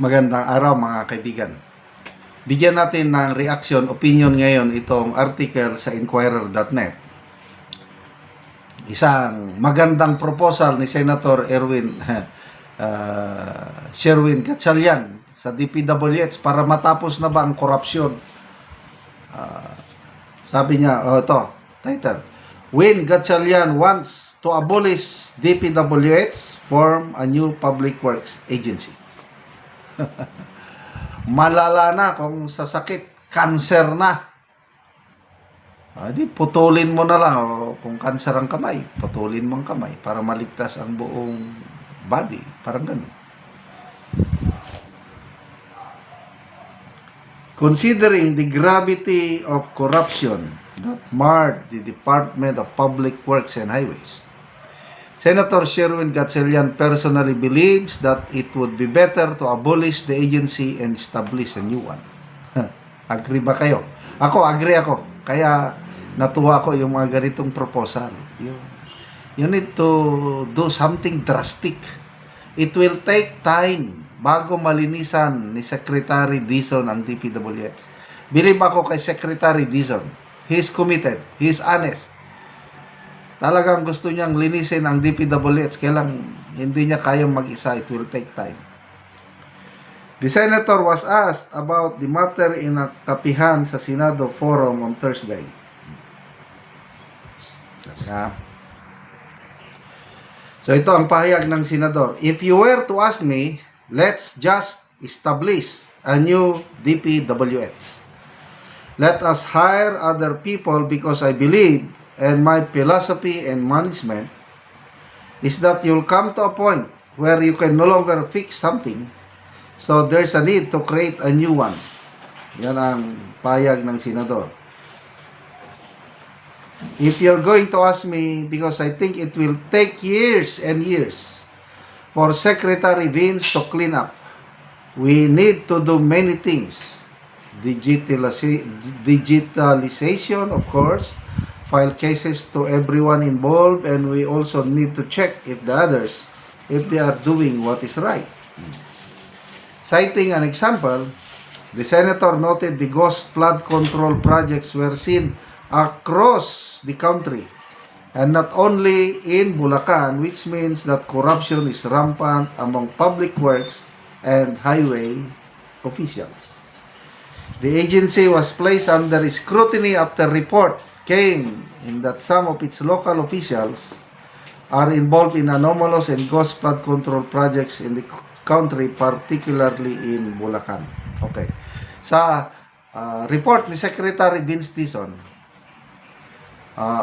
Magandang araw mga kaibigan. Bigyan natin ng reaction, opinion ngayon itong article sa Inquirer.net. Isang magandang proposal ni Senator Sherwin Gatchalian sa DPWH para matapos na ba ang korupsyon. Sabi niya, ito, title, Win Gatchalian wants to abolish DPWH, form a new public works agency. Malala na kung sa sakit, cancer na. Di putulin mo na lang. O, kung cancer ang kamay, putulin mo ang kamay para maligtas ang buong body. Parang ganun. Considering the gravity of corruption that marred the Department of Public Works and Highways, Senator Sherwin Gatchalian personally believes that it would be better to abolish the agency and establish a new one. Agree ba kayo? Ako, agree ako. Kaya natuwa ko yung mga ganitong proposal. You need to do something drastic. It will take time bago malinisan ni Secretary Dizon ang DPWH. Believe ako kay Secretary Dizon. He's committed. He's honest. Talagang gusto niyang linisin ang DPWH, kaya lang hindi niya kayang mag-isa. It will take time. The Senator was asked about the matter in a kapihan sa Senado forum on Thursday. So ito ang pahayag ng Senador. If you were to ask me, let's just establish a new DPWH. Let us hire other people because I believe, and my philosophy and management is that you'll come to a point where you can no longer fix something, so there's a need to create a new one. Yan ang payag ng Senador. If you're going to ask me, because I think it will take years and years for Secretary Vince to clean up, we need to do many things. Digitalization, of course, file cases to everyone involved, and we also need to check if the others, if they are doing what is right. Citing an example, the Senator noted the ghost flood control projects were seen across the country and not only in Bulacan, which means that corruption is rampant among public works and highway officials. The agency was placed under scrutiny after report came in that some of its local officials are involved in anomalous and ghost flood control projects in the country, particularly in Bulacan. Okay. Sa report ni Secretary Vince Dizon,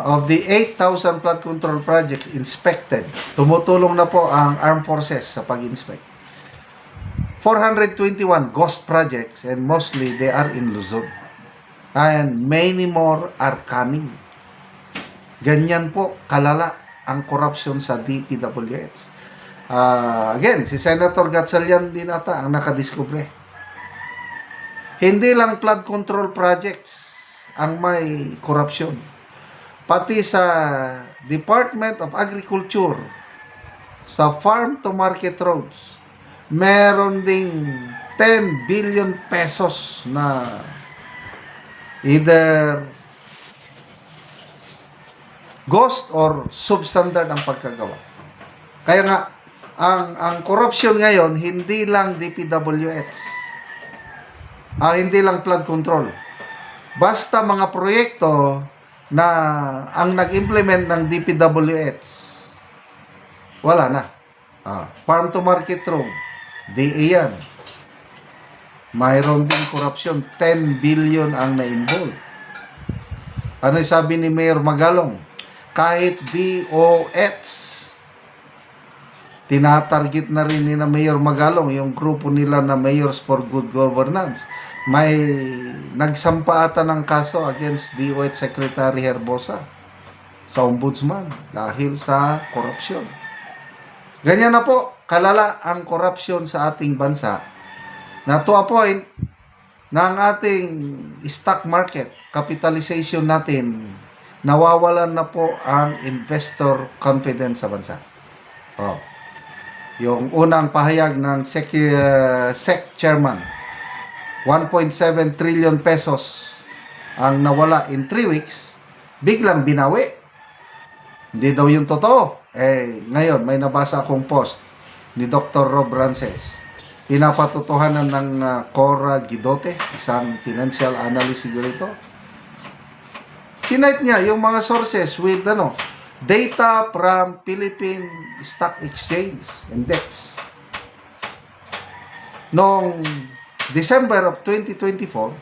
of the 8,000 flood control projects inspected, tumutulong na po ang armed forces sa pag-inspect. 421 ghost projects, and mostly they are in Luzon. And many more are coming. Ganyan po kalala ang corruption sa DPWH. Again, si Senator Gatchalian din ata ang nakadiskubre. Hindi lang flood control projects ang may corruption. Pati sa Department of Agriculture, sa farm to market roads, meron ding 10 billion pesos na either ghost or substandard ang pagkagawa. Kaya nga, ang corruption ngayon, hindi lang DPWH. Hindi lang flood control. Basta mga proyekto na ang nag-implement ng DPWH, wala na. Farm to market road, DA yan. Mayroon din corruption, 10 billion ang na-involve. Ano sabi ni Mayor Magalong? Kahit DOH, tinatarget na rin ni na Mayor Magalong, yung grupo nila na Mayors for Good Governance. May nagsampa ata ng kaso against DOH Secretary Herbosa sa Ombudsman dahil sa korupsyon. Ganyan na po, kalala ang korupsyon sa ating bansa, na to a point na ang ating stock market, capitalization natin, nawawalan na po ang investor confidence sa bansa. Yung unang pahayag ng SEC chairman, 1.7 trillion pesos ang nawala in 3 weeks, biglang binawi. Hindi daw yung totoo. Ngayon, may nabasa akong post ni Dr. Rob Rances. Pinapatotohanan ng Cora Guidote, isang financial analyst siguro ito. Sinite niya yung mga sources with data from Philippine Stock Exchange Index. Noong December of 2024,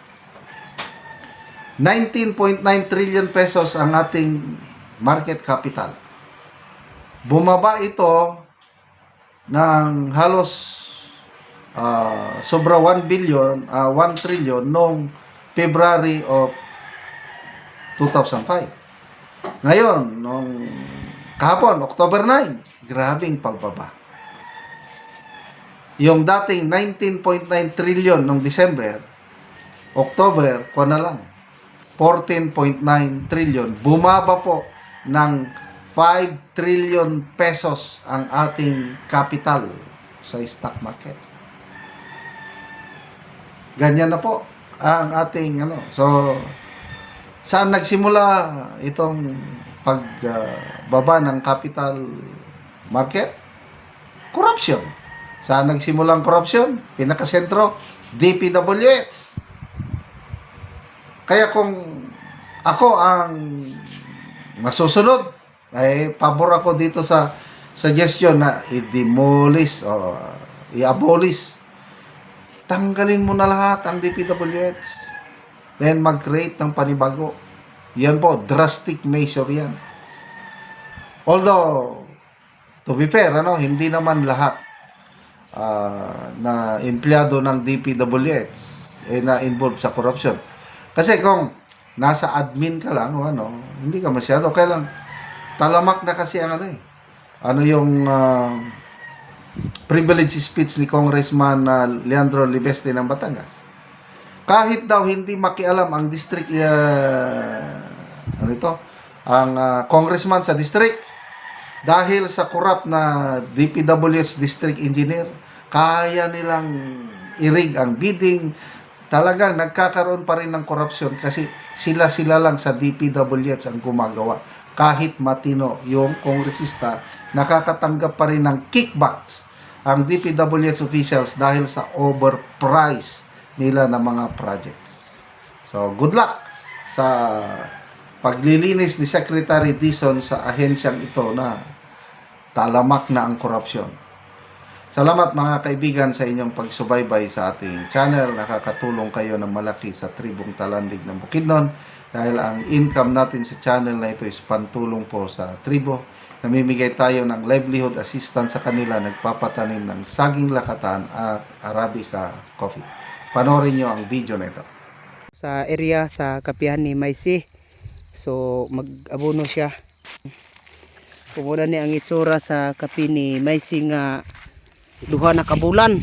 19.9 trillion pesos ang ating market capital. Bumaba ito ng halos sobra 1 trillion noong February of 2005. Ngayon, nung kahapon, October 9, grabing pagbaba. Yung dating 19.9 trillion noong December, October, kuha na lang, 14.9 trillion. Bumaba po ng 5 trillion pesos ang ating capital sa stock market. Ganyan na po ang ating So, saan nagsimula itong pagbaba ng capital market? Corruption. Saan nagsimula ang corruption? Pinakasentro, DPWH. Kaya kung ako ang masusunod, pabor ako dito sa suggestion na i-demolish o i-abolish. Tanggalin mo na lahat ang DPWH. Then mag-create ng panibago. Yan po, drastic measure yan. Although, to be fair, hindi naman lahat na empleyado ng DPWH na involved sa corruption. Kasi kung nasa admin ka lang o hindi ka masyado. Kaya lang, talamak na kasi ang yung privilege speech ni Congressman Leandro Libeste ng Batangas. Kahit daw hindi makialam ang district ang congressman sa district, dahil sa corrupt na DPWH district engineer, kaya nilang irig ang bidding. Talagang nagkakaroon pa rin ng corruption kasi sila lang sa DPWH ang gumagawa. Kahit matino yung kongresista, nakakatanggap pa rin ng kickbacks ang DPWH officials dahil sa overprice nila ng mga projects. So, good luck sa paglilinis ni Secretary Dizon sa ahensyang ito na talamak na ang korupsyon. Salamat mga kaibigan sa inyong pagsubaybay sa ating channel. Nakakatulong kayo ng malaki sa tribong Talandig ng Bukidnon dahil ang income natin sa channel na ito is pantulong po sa tribo. Namimigay tayo ng livelihood assistance sa kanila, nagpapatanim ng saging lakatan at Arabica coffee. Panoorin nyo ang video na ito. Sa area sa kapihan ni Maisi. So mag-abono siya. Kumuna ni ang itsura sa kapi ni Maisi nga duha na kabulan.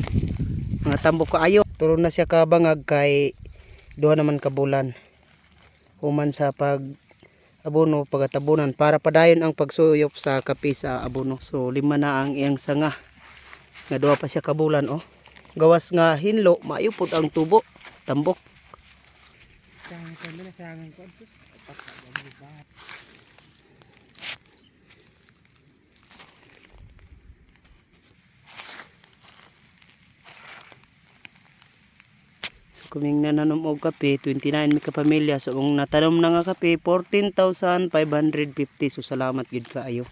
Mga tambok kaayo. Turo na siya kabangag kay duha naman kabulan. Human sa pag abono pagatabunan para padayon ang pagsuyop sa kapi sa abono. So 5 na ang iyang sanga. Nga duha pa siya kabulan gawas nga hinlo maayupod ang tubo tambok. So kuming nananom og kape 29 mi ka pamilya, so kung natanom na nga kape 14,550. So salamat gid kaayo.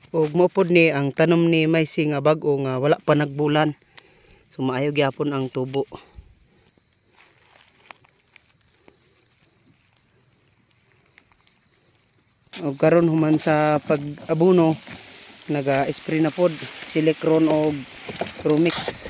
Ug mopod ni ang tanom ni Maisi nga bag-o nga wala pa nagbulan. So maayo gyapon ang tubo. Og karon human sa pag-abono naga-spray na pod Silicron og Promix.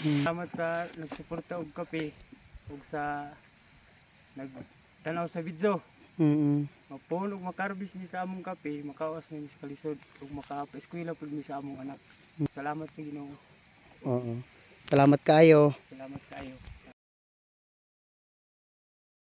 Salamat sa nagsuporta og kape ug sa nagtanaw sa video. Mm. Mapuno ug makarbis mi sa among kape, makawas na mi sa kalisod ug makapaeskwela pud mi sa among anak. Salamat sa Ginoo. Oo. Salamat kaayo. Salamat kaayo.